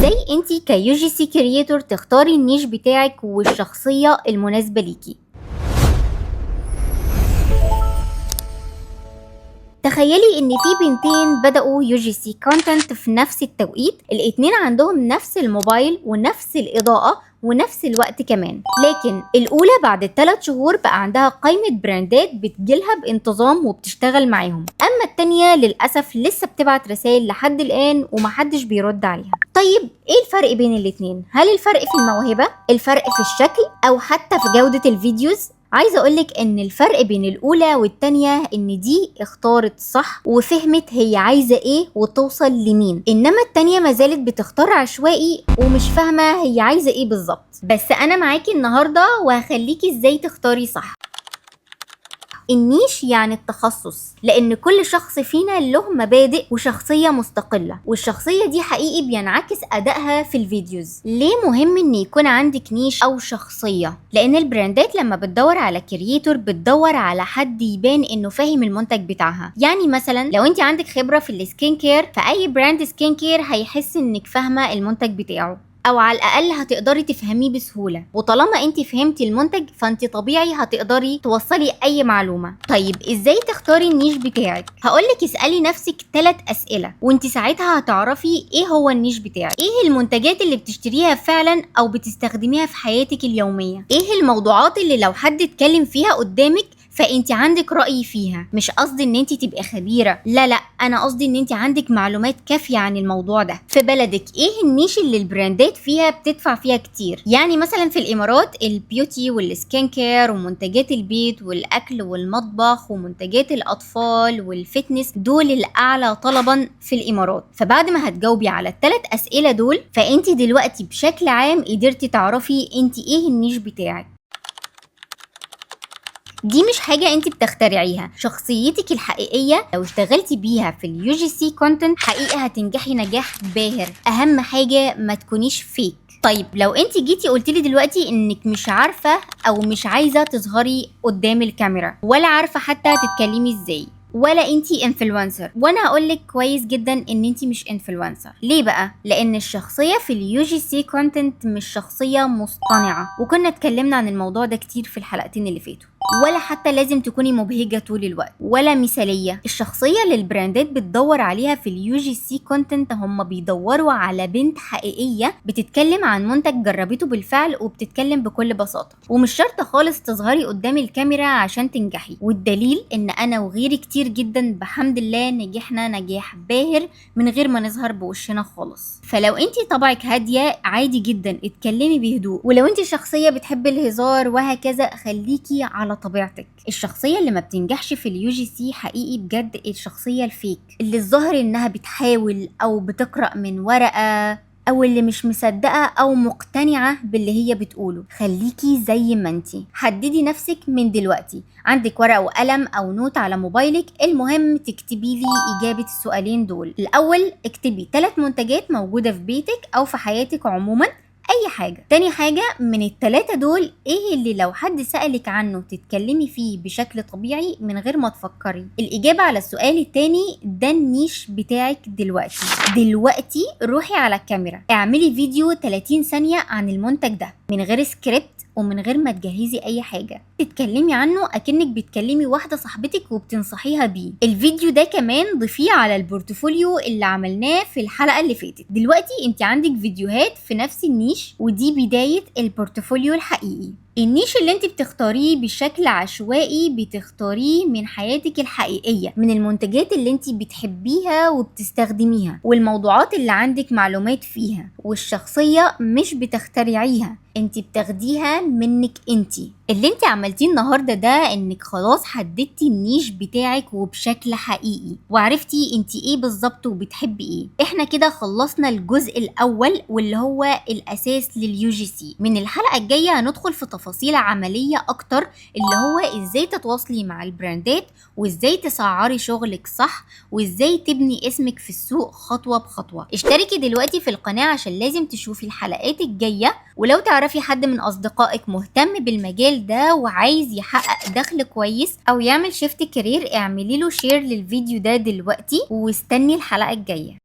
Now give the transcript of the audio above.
ازاي انتي كيو جي سي كرييتور تختاري النيش بتاعك والشخصية المناسبة ليكي؟ تخيلي ان في بنتين بدأوا يو جي سي كونتنت في نفس التوقيت، الاتنين عندهم نفس الموبايل ونفس الإضاءة ونفس الوقت كمان، لكن الأولى بعد 3 شهور بقى عندها قائمة براندات بتجيلها بانتظام وبتشتغل معاهم، أما التانية للأسف لسه بتبعت رسائل لحد الآن ومحدش بيرد عليها. طيب ايه الفرق بين الاتنين؟ هل الفرق في الموهبة؟ الفرق في الشكل؟ أو حتى في جودة الفيديوز؟ عايزه اقولك ان الفرق بين الاولى والتانية ان دي اختارت صح وفهمت هي عايزه ايه وتوصل لمين، انما التانية ما زالت بتختار عشوائي ومش فاهمه هي عايزه ايه بالظبط. بس انا معاكي النهارده وهخليكي ازاي تختاري صح. النيش يعني التخصص، لان كل شخص فينا له مبادئ وشخصية مستقلة، والشخصية دي حقيقي بينعكس ادائها في الفيديوز. ليه مهم ان يكون عندك نيش او شخصية؟ لان البراندات لما بتدور على كرييتور بتدور على حد يبان انه فاهم المنتج بتاعها. يعني مثلا لو انت عندك خبرة في السكين كير، فاي براند سكين كير هيحس انك فاهمة المنتج بتاعه، او على الاقل هتقدري تفهميه بسهوله، وطالما انت فهمتي المنتج فانت طبيعي هتقدري توصلي اي معلومه. طيب ازاي تختاري النيش بتاعك؟ هقولك اسالي نفسك 3 اسئله وانت ساعتها هتعرفي ايه هو النيش بتاعك. ايه المنتجات اللي بتشتريها فعلا او بتستخدميها في حياتك اليوميه؟ ايه الموضوعات اللي لو حد اتكلم فيها قدامك فانت عندك رأي فيها؟ مش قصدي ان انت تبقي خبيرة، لا، انا قصدي ان انت عندك معلومات كافية عن الموضوع ده. في بلدك ايه النيش اللي البراندات فيها بتدفع فيها كتير؟ يعني مثلا في الامارات البيوتي والسكين كير ومنتجات البيت والاكل والمطبخ ومنتجات الاطفال والفتنس دول الاعلى طلبا في الامارات. فبعد ما هتجاوبي على ال3 اسئلة دول فانت دلوقتي بشكل عام قدرتي تعرفي انت ايه النيش بتاعك. دي مش حاجة انت بتخترعيها، شخصيتك الحقيقية لو اشتغلتي بيها في اليو جي سي كونتنت حقيقة هتنجحي نجاح باهر. اهم حاجة ما تكونيش فيك. طيب لو انت جيتي قلتلي دلوقتي انك مش عارفة او مش عايزة تظهري قدام الكاميرا، ولا عارفة حتى تتكلمي ازاي، ولا انتي انفلونسر، وانا هقولك كويس جدا ان انتي مش انفلونسر. ليه بقى؟ لان الشخصيه في اليو جي سي كونتنت مش شخصيه مصطنعه، وكنا اتكلمنا عن الموضوع ده كتير في الحلقتين اللي فاتوا. ولا حتى لازم تكوني مبهجه طول الوقت ولا مثاليه. الشخصيه اللي البراندات بتدور عليها في اليو جي سي كونتنت هم بيدوروا على بنت حقيقيه بتتكلم عن منتج جربته بالفعل وبتتكلم بكل بساطه، ومش شرط خالص تظهري قدام الكاميرا عشان تنجحي. والدليل ان انا وغيري كتير جدا بحمد الله نجحنا نجاح باهر من غير ما نظهر بوشنا خالص. فلو انتي طبعك هاديه عادي جدا اتكلمي بهدوء، ولو انتي شخصيه بتحب الهزار وهكذا خليكي على طبيعتك. الشخصيه اللي ما بتنجحش في اليو جي سي حقيقي بجد الشخصيه الفيك، اللي الظاهر انها بتحاول او بتقرا من ورقه، او اللي مش مصدقه او مقتنعه باللي هي بتقوله. خليكي زي ما انتي، حددي نفسك من دلوقتي. عندك ورقه وقلم او نوت على موبايلك، المهم تكتبي لي اجابه السؤالين دول. الاول اكتبي 3 منتجات موجوده في بيتك او في حياتك عموما، اي حاجه. تاني حاجه من ال3 دول ايه اللي لو حد سألك عنه تتكلمي فيه بشكل طبيعي من غير ما تفكري. الاجابه على السؤال التاني ده النيش بتاعك دلوقتي روحي على الكاميرا اعملي فيديو 30 ثانيه عن المنتج ده من غير سكريبت ومن غير ما تجهزي اي حاجه، تتكلمي عنه اكنك بتكلمي واحده صاحبتك وبتنصحيها بيه. الفيديو ده كمان ضيفيه على البورتفوليو اللي عملناه في الحلقه اللي فاتت. دلوقتي انت عندك فيديوهات في نفس النيش، ودي بدايه البورتفوليو الحقيقي. النيش اللي انت بتختاريه بشكل عشوائي بتختاريه من حياتك الحقيقية، من المنتجات اللي انت بتحبيها وبتستخدميها، والموضوعات اللي عندك معلومات فيها، والشخصية مش بتخترعيها، انت بتاخديها منك انت. اللي انت عملتيه النهاردة ده انك خلاص حددتي النيش بتاعك وبشكل حقيقي، وعرفتي انت ايه بالظبط وبتحبي ايه. احنا كده خلصنا الجزء الاول واللي هو الاساس لليو جي سي. من الحلقة الجاية هندخل في تفاصيل عملية اكتر، اللي هو ازاي تتواصلي مع البراندات، وازاي تسعري شغلك صح، وازاي تبني اسمك في السوق خطوة بخطوة. اشتركي دلوقتي في القناة عشان لازم تشوفي الحلقات الجاية. ولو تعرفي حد من اصدقائك مهتم بالمجال ده وعايز يحقق دخل كويس او يعمل شيفت كارير، اعملي له شير للفيديو ده دلوقتي واستني الحلقة الجاية.